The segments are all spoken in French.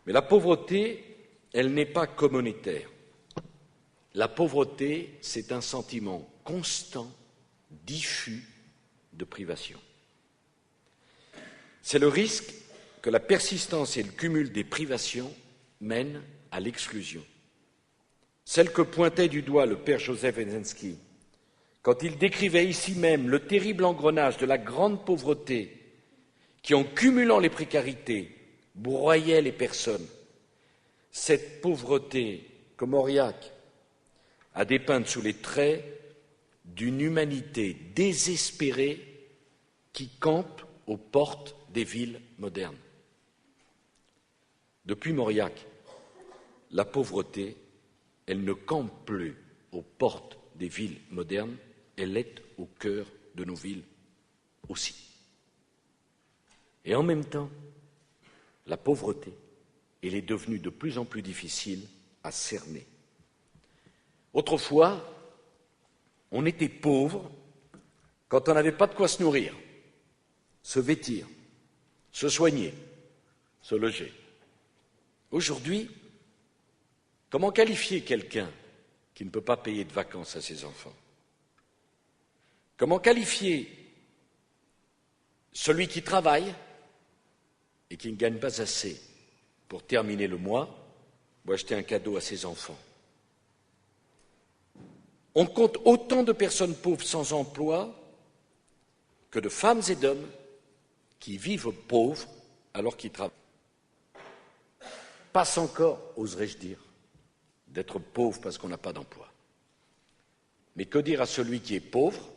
Mais la pauvreté, elle n'est pas communautaire. La pauvreté, c'est un sentiment constant, diffus de privation. C'est le risque que la persistance et le cumul des privations mènent à l'exclusion. Celle que pointait du doigt le père Joseph Wezensky, quand il décrivait ici même le terrible engrenage de la grande pauvreté qui, en cumulant les précarités, broyait les personnes. Cette pauvreté que Mauriac a dépeinte sous les traits d'une humanité désespérée qui campe aux portes des villes modernes. Depuis Mauriac, la pauvreté, elle ne campe plus aux portes des villes modernes, elle est au cœur de nos villes aussi. Et en même temps, la pauvreté, elle est devenue de plus en plus difficile à cerner. Autrefois, on était pauvre quand on n'avait pas de quoi se nourrir, se vêtir, se soigner, se loger. Aujourd'hui, comment qualifier quelqu'un qui ne peut pas payer de vacances à ses enfants? Comment qualifier celui qui travaille et qui ne gagne pas assez pour terminer le mois ou acheter un cadeau à ses enfants? On compte autant de personnes pauvres sans emploi que de femmes et d'hommes qui vivent pauvres alors qu'ils travaillent. Passe encore, oserais-je dire, d'être pauvre parce qu'on n'a pas d'emploi. Mais que dire à celui qui est pauvre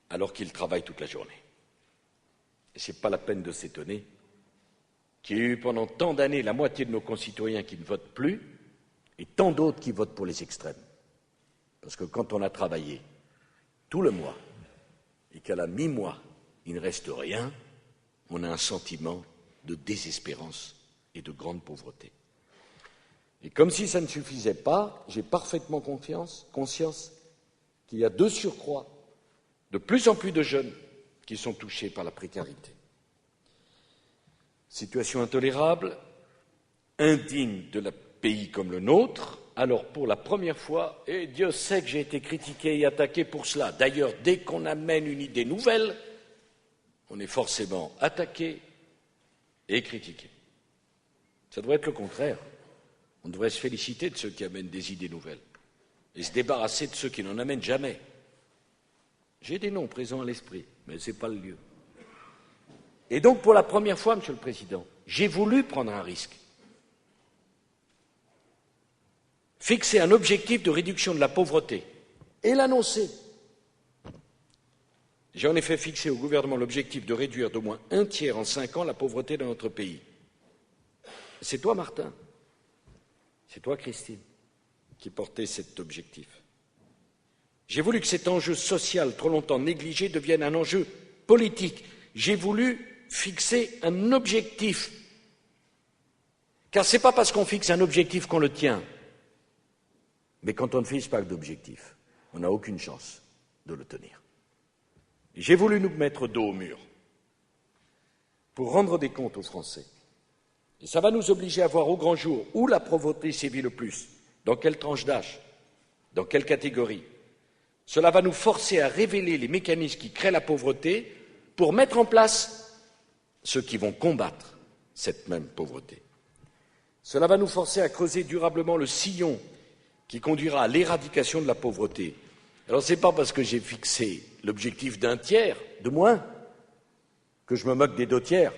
alors qu'il travaille toute la journée? Et ce n'est pas la peine de s'étonner qu'il y ait eu pendant tant d'années la moitié de nos concitoyens qui ne votent plus et tant d'autres qui votent pour les extrêmes. Parce que quand on a travaillé tout le mois et qu'à la mi-mois, il ne reste rien, on a un sentiment de désespérance et de grande pauvreté. Et comme si ça ne suffisait pas, j'ai parfaitement conscience qu'il y a de surcroît de plus en plus de jeunes qui sont touchés par la précarité. Situation intolérable, indigne de pays comme le nôtre. Alors pour la première fois, et Dieu sait que j'ai été critiqué et attaqué pour cela. D'ailleurs, dès qu'on amène une idée nouvelle, on est forcément attaqué et critiqué. Ça devrait être le contraire. On devrait se féliciter de ceux qui amènent des idées nouvelles et se débarrasser de ceux qui n'en amènent jamais. J'ai des noms présents à l'esprit, mais ce n'est pas le lieu. Et donc, pour la première fois, Monsieur le Président, j'ai voulu prendre un risque. Fixer un objectif de réduction de la pauvreté et l'annoncer. J'ai en effet fixé au gouvernement l'objectif de réduire d'au moins 1/3 en 5 ans la pauvreté dans notre pays. C'est toi, Martin, c'est toi, Christine, qui portais cet objectif. J'ai voulu que cet enjeu social trop longtemps négligé devienne un enjeu politique. J'ai voulu fixer un objectif. Car ce n'est pas parce qu'on fixe un objectif qu'on le tient. Mais quand on ne fixe pas d'objectif, on n'a aucune chance de le tenir. J'ai voulu nous mettre dos au mur pour rendre des comptes aux Français. Et ça va nous obliger à voir au grand jour où la pauvreté sévit le plus, dans quelle tranche d'âge, dans quelle catégorie. Cela va nous forcer à révéler les mécanismes qui créent la pauvreté pour mettre en place ceux qui vont combattre cette même pauvreté. Cela va nous forcer à creuser durablement le sillon qui conduira à l'éradication de la pauvreté. Alors ce n'est pas parce que j'ai fixé l'objectif d'1/3 de moins que je me moque des 2/3.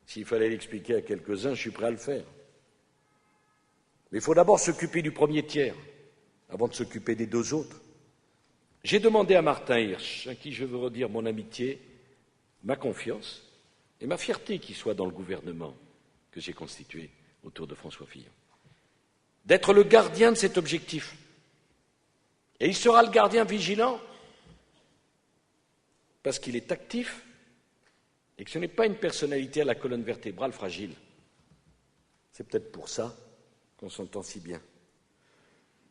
S'il fallait l'expliquer à quelques-uns, je suis prêt à le faire. Mais il faut d'abord s'occuper du 1/3 avant de s'occuper des 2 autres. J'ai demandé à Martin Hirsch, à qui je veux redire mon amitié, ma confiance et ma fierté qu'il soit dans le gouvernement que j'ai constitué autour de François Fillon, d'être le gardien de cet objectif. Et il sera le gardien vigilant parce qu'il est actif et que ce n'est pas une personnalité à la colonne vertébrale fragile. C'est peut-être pour ça qu'on s'entend si bien.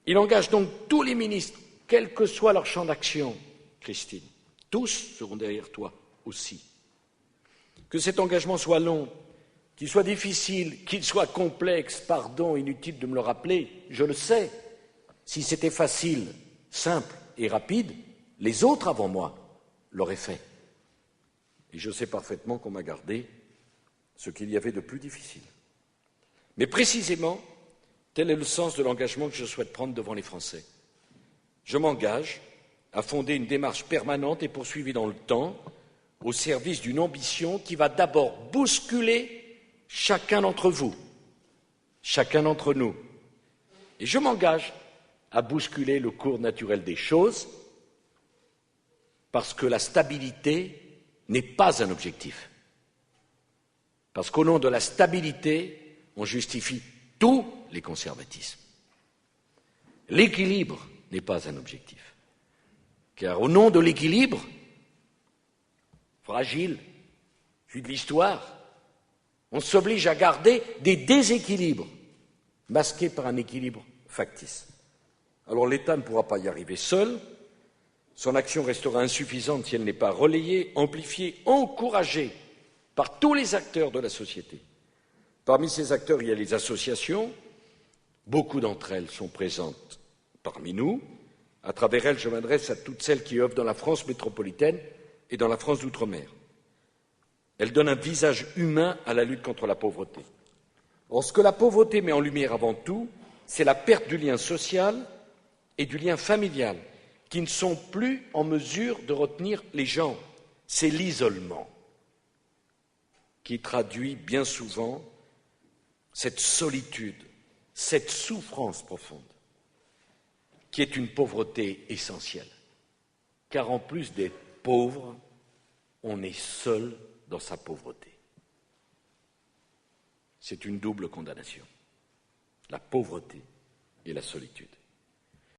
Il engage donc tous les ministres, quel que soit leur champ d'action, Christine. Tous seront derrière toi aussi. Que cet engagement soit long, qu'il soit difficile, qu'il soit complexe, pardon, inutile de me le rappeler, je le sais. Si c'était facile, simple et rapide, les autres avant moi l'auraient fait. Et je sais parfaitement qu'on m'a gardé ce qu'il y avait de plus difficile. Mais précisément, tel est le sens de l'engagement que je souhaite prendre devant les Français. Je m'engage à fonder une démarche permanente et poursuivie dans le temps au service d'une ambition qui va d'abord bousculer chacun d'entre vous, chacun d'entre nous. Et je m'engage à bousculer le cours naturel des choses parce que la stabilité n'est pas un objectif. Parce qu'au nom de la stabilité, on justifie tous les conservatismes. L'équilibre n'est pas un objectif. Car au nom de l'équilibre, fragile, vu de l'histoire, on s'oblige à garder des déséquilibres masqués par un équilibre factice. Alors l'État ne pourra pas y arriver seul, son action restera insuffisante si elle n'est pas relayée, amplifiée, encouragée par tous les acteurs de la société. Parmi ces acteurs, il y a les associations, beaucoup d'entre elles sont présentes parmi nous. À travers elles, je m'adresse à toutes celles qui œuvrent dans la France métropolitaine et dans la France d'outre-mer. Elles donnent un visage humain à la lutte contre la pauvreté. Or, ce que la pauvreté met en lumière avant tout, c'est la perte du lien social et du lien familial, qui ne sont plus en mesure de retenir les gens. C'est l'isolement qui traduit bien souvent cette solitude, cette souffrance profonde, qui est une pauvreté essentielle. Car en plus d'être pauvre, on est seul dans sa pauvreté. C'est une double condamnation, la pauvreté et la solitude.